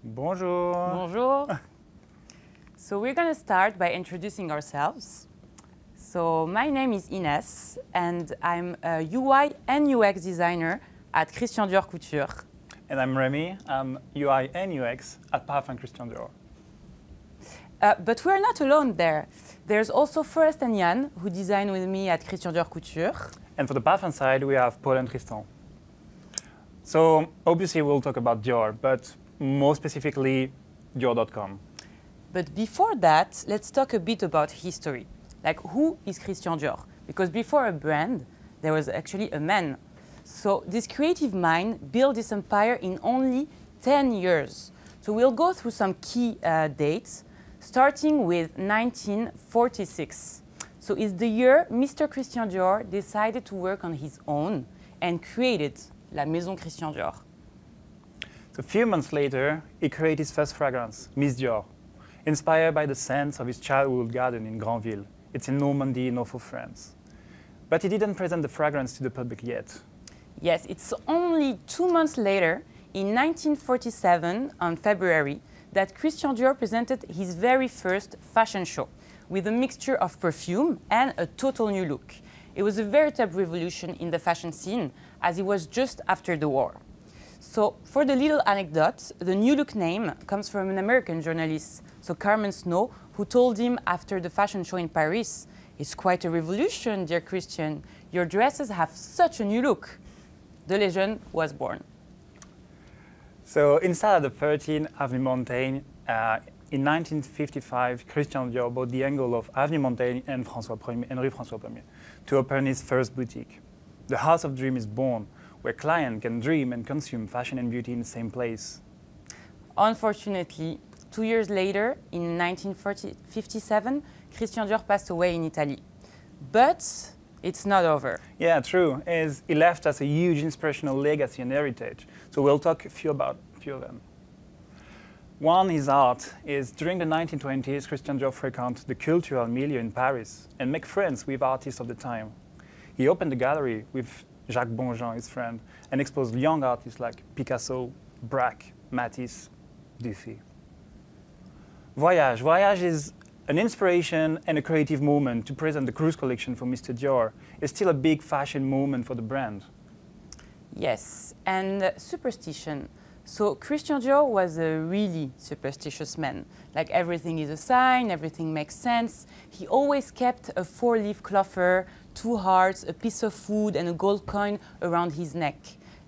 Bonjour. Bonjour. So we're going to start by introducing ourselves. So my name is Ines, and I'm a UI and UX designer at Christian Dior Couture. And I'm Rémi. I'm UI and UX at Parfums Christian Dior. But we're not alone there. There's also Forrest and Jan, who design with me at Christian Dior Couture. And for the Parfum side, we have Paul and Tristan. So obviously we'll talk about Dior, but more specifically, Dior.com. But before that, let's talk a bit about history. Like, who is Christian Dior? Because before a brand, there was actually a man. So this creative mind built this empire in only 10 years. So we'll go through some key dates, starting with 1946. So it's the year Mr. Christian Dior decided to work on his own and created La Maison Christian Dior. So a few months later, he created his first fragrance, Miss Dior, inspired by the scents of his childhood garden in Granville. It's in Normandy, north of France. But he didn't present the fragrance to the public yet. Yes, it's only 2 months later, in 1947, on February, that Christian Dior presented his very first fashion show with a mixture of perfume and a total new look. It was a veritable revolution in the fashion scene, as it was just after the war. So for the little anecdote, the new look name comes from an American journalist, so Carmen Snow, who told him after the fashion show in Paris, "It's quite a revolution, dear Christian. Your dresses have such a new look." The legend was born. So inside the 13th Avenue Montaigne, in 1955, Christian Dior bought the angle of Avenue Montaigne and Rue François Ier to open his first boutique. The House of Dream is born, where clients can dream and consume fashion and beauty in the same place. Unfortunately, 2 years later, in 1957, Christian Dior passed away in Italy. But it's not over. Yeah, true. He left us a huge inspirational legacy and heritage. So we'll talk about a few of them. One is art. During the 1920s, Christian Dior frequented the cultural milieu in Paris and make friends with artists of the time. He opened a gallery with Jacques Bonjean, his friend, and exposed young artists like Picasso, Braque, Matisse, Dufy. Voyage. Voyage is an inspiration and a creative moment to present the cruise collection for Mr. Dior. It's still a big fashion moment for the brand. Yes, and superstition. So Christian Dior was a really superstitious man. Like, everything is a sign, everything makes sense. He always kept a 4-leaf clover, 2 hearts, a piece of food, and a gold coin around his neck.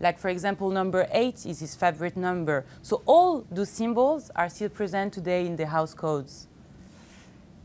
Like, for example, number 8 is his favorite number. So all those symbols are still present today in the house codes.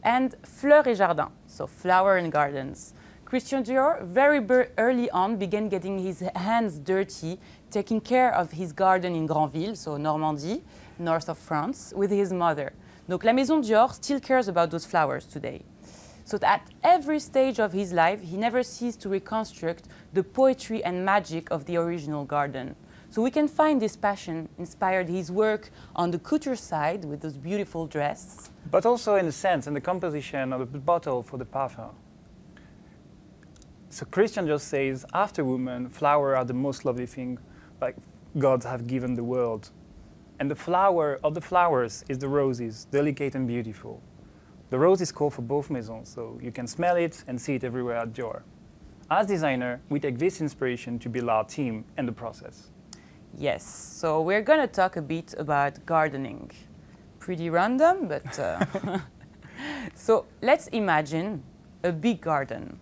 And fleurs et jardins, so flower and gardens. Christian Dior very early on began getting his hands dirty, taking care of his garden in Granville, so Normandy, north of France, with his mother. Donc La Maison Dior still cares about those flowers today. So at every stage of his life, he never ceased to reconstruct the poetry and magic of the original garden. So we can find this passion inspired his work on the couture side with those beautiful dresses. But also in the scent and the composition of the bottle for the parfum. So Christian just says, after women, flowers are the most lovely thing like God have given the world. And the flower of the flowers is the roses, delicate and beautiful. The rose is called for both maisons, so you can smell it and see it everywhere at Dior. As designer, we take this inspiration to build our team and the process. Yes, so we're going to talk a bit about gardening. Pretty random, but... So let's imagine a big garden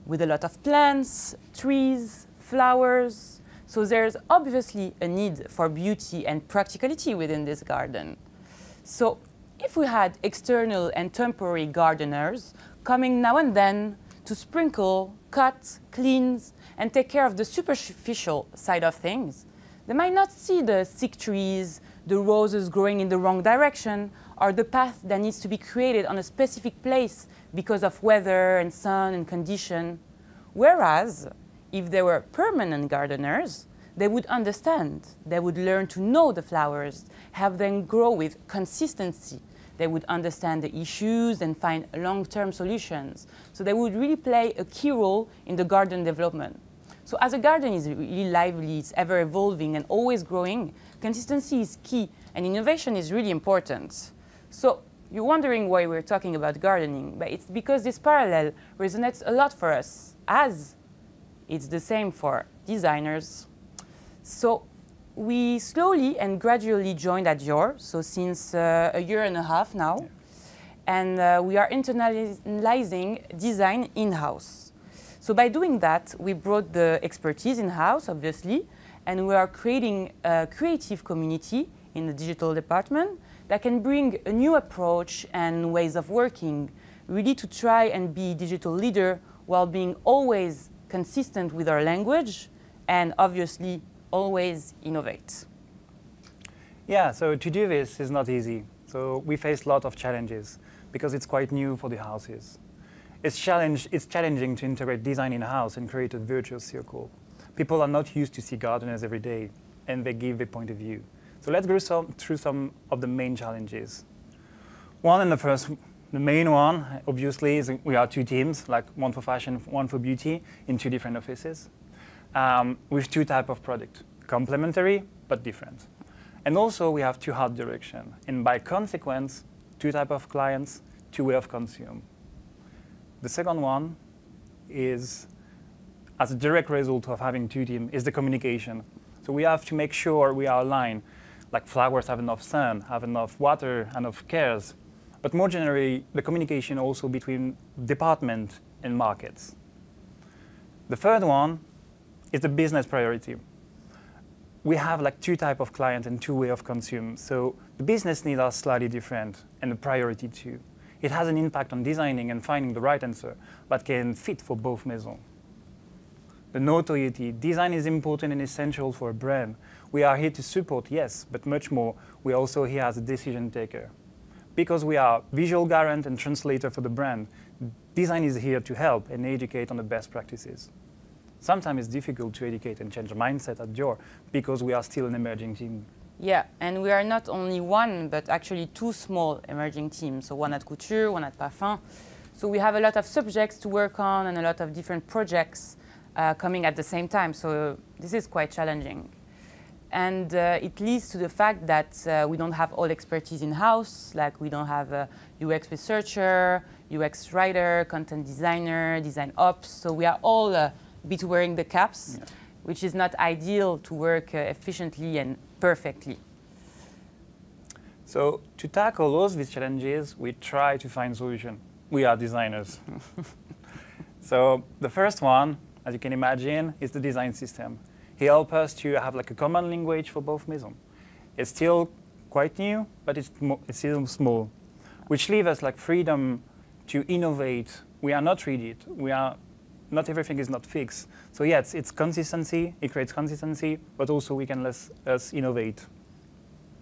with a lot of plants, trees, flowers. So there's obviously a need for beauty and practicality within this garden. So if we had external and temporary gardeners coming now and then to sprinkle, cut, cleanse, and take care of the superficial side of things, they might not see the sick trees, the roses growing in the wrong direction, or the path that needs to be created on a specific place because of weather and sun and condition. Whereas, if they were permanent gardeners, they would understand. They would learn to know the flowers, have them grow with consistency. They would understand the issues and find long-term solutions. So they would really play a key role in the garden development. So as a garden is really lively, it's ever evolving and always growing, consistency is key and innovation is really important. So you're wondering why we're talking about gardening, but it's because this parallel resonates a lot for us, as it's the same for designers. So we slowly and gradually joined at Dior, so since a year and a half now, and we are internalizing design in-house. So by doing that, we brought the expertise in-house, obviously, and we are creating a creative community in the digital department that can bring a new approach and ways of working, really to try and be digital leader while being always consistent with our language and obviously always innovate. Yeah, so to do this is not easy. So we face a lot of challenges because it's quite new for the houses. It's challenging to integrate design in-house and create a virtuous circle. People are not used to see gardeners every day, and they give their point of view. So let's go through some of the main challenges. The main one, obviously, is we are two teams, like one for fashion, one for beauty, in two different offices, with two types of product, complementary but different. And also, we have two art directions, and by consequence, two types of clients, two ways of consume. The second one is, as a direct result of having two teams, is the communication. So we have to make sure we are aligned, like flowers have enough sun, have enough water, enough cares. But more generally, the communication also between department and markets. The third one is the business priority. We have like two types of clients and two ways of consume. So the business needs are slightly different, and the priority too. It has an impact on designing and finding the right answer, but can fit for both maisons. The notoriety. Design is important and essential for a brand. We are here to support, yes, but much more, we are also here as a decision taker. Because we are visual garant and translator for the brand, design is here to help and educate on the best practices. Sometimes it's difficult to educate and change the mindset at Dior because we are still an emerging team. Yeah, and we are not only one, but actually two small emerging teams. So one at Couture, one at Parfums. So we have a lot of subjects to work on and a lot of different projects coming at the same time. So this is quite challenging. And it leads to the fact that we don't have all expertise in-house, like we don't have a UX researcher, UX writer, content designer, design ops. So we are all a bit wearing the caps, which is not ideal to work efficiently and perfectly. So to tackle all these challenges, we try to find solutions. We are designers. So the first one, as you can imagine, is the design system. He helps us to have like a common language for both maisons. It's still quite new, but it's still small, which leaves us like freedom to innovate. We are not rigid. Not everything is not fixed. So yes, it's consistency. It creates consistency, but also we can let us innovate.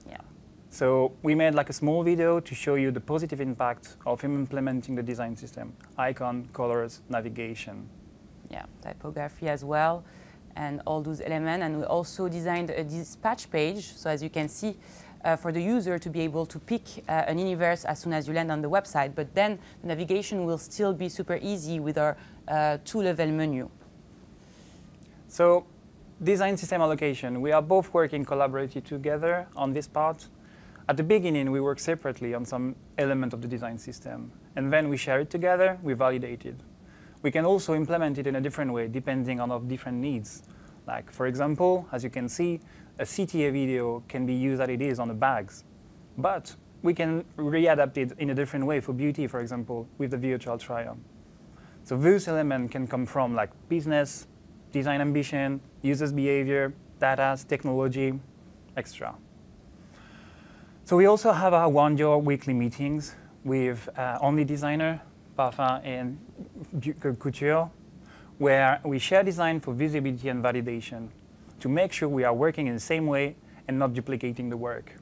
Yeah. So we made like a small video to show you the positive impact of implementing the design system: icon, colors, navigation. Yeah, typography as well, and all those elements. And we also designed a dispatch page, so as you can see, for the user to be able to pick an universe as soon as you land on the website. But then the navigation will still be super easy with our two-level menu. So design system allocation. We are both working collaboratively together on this part. At the beginning, we work separately on some element of the design system. And then we share it together, we validate it. We can also implement it in a different way, depending on our different needs. Like, for example, as you can see, a CTA video can be used as it is on the bags. But we can readapt it in a different way for beauty, for example, with the virtual try-on. So those elements can come from like business, design ambition, users' behavior, data, technology, etc. So we also have our Dior weekly meetings with only designer, Parfum and Couture, where we share design for visibility and validation to make sure we are working in the same way and not duplicating the work.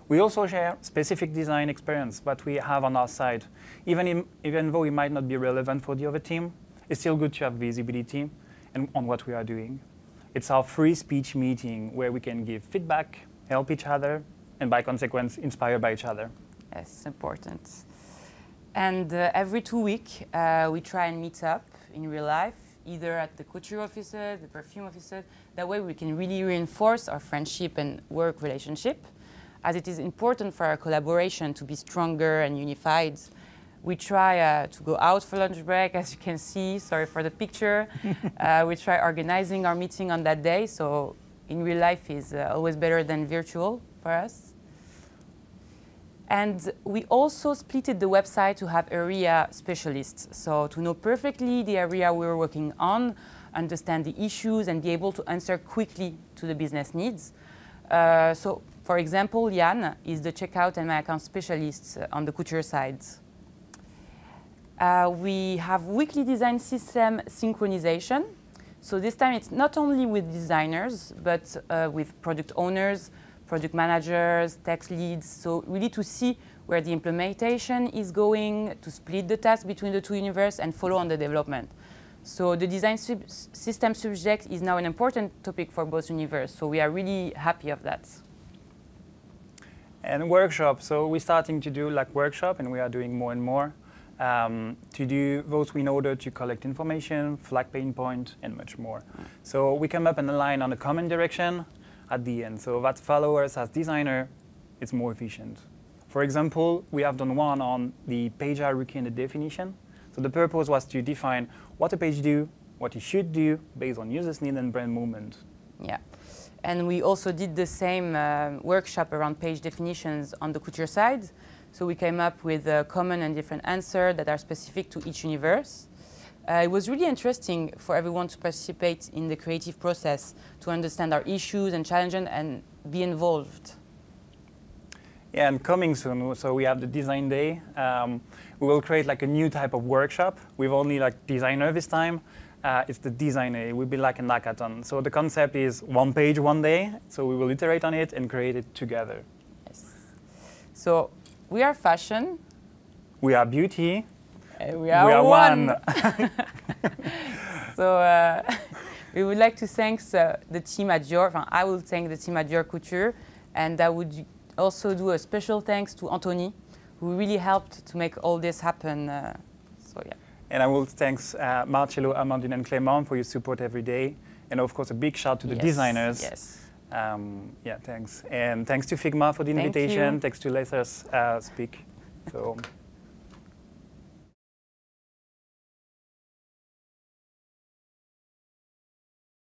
We also share specific design experience that we have on our side. Even though it might not be relevant for the other team, it's still good to have visibility on what we are doing. It's our free speech meeting where we can give feedback, help each other, and by consequence, inspire by each other. Yes, it's important. And every 2 weeks, we try and meet up in real life either at the couture offices, the perfume offices. That way we can really reinforce our friendship and work relationship. As it is important for our collaboration to be stronger and unified, we try to go out for lunch break, as you can see. Sorry for the picture. We try organizing our meeting on that day, so in real life is always better than virtual for us. And we also splitted the website to have area specialists, so to know perfectly the area we were working on, understand the issues, and be able to answer quickly to the business needs. So, for example, Jan is the checkout and my account specialist on the couture side. We have weekly design system synchronization. So this time it's not only with designers, but with product owners, project managers, tech leads. So really to see where the implementation is going, to split the task between the two universes and follow on the development. So the design system subject is now an important topic for both universes. So we are really happy of that. And workshop. So we're starting to do like workshop, and we are doing more and more. To do those in order to collect information, flag pain point, and much more. So we come up and align on a common direction at the end. So that followers as designer, it's more efficient. For example, we have done one on the page hierarchy and the definition. So the purpose was to define what a page do, what it should do, based on users' need and brand movement. Yeah. And we also did the same workshop around page definitions on the couture side. So we came up with a common and different answers that are specific to each universe. It was really interesting for everyone to participate in the creative process, to understand our issues and challenges and be involved. Yeah, and coming soon, so we have the design day. We will create like a new type of workshop with only like designer this time. It's the design day. It will be like a hackathon. So the concept is one page, one day. So we will iterate on it and create it together. Yes. So we are fashion. We are beauty. We are one. So we would like to thank the team at Dior. I will thank the team at Dior Couture, and I would also do a special thanks to Anthony, who really helped to make all this happen. So yeah. And I will thank Marcello, Amandine, and Clément for your support every day, and of course a big shout to the designers. Yes. Yeah, thanks. And thanks to Figma for the invitation. Thanks to let us speak. So.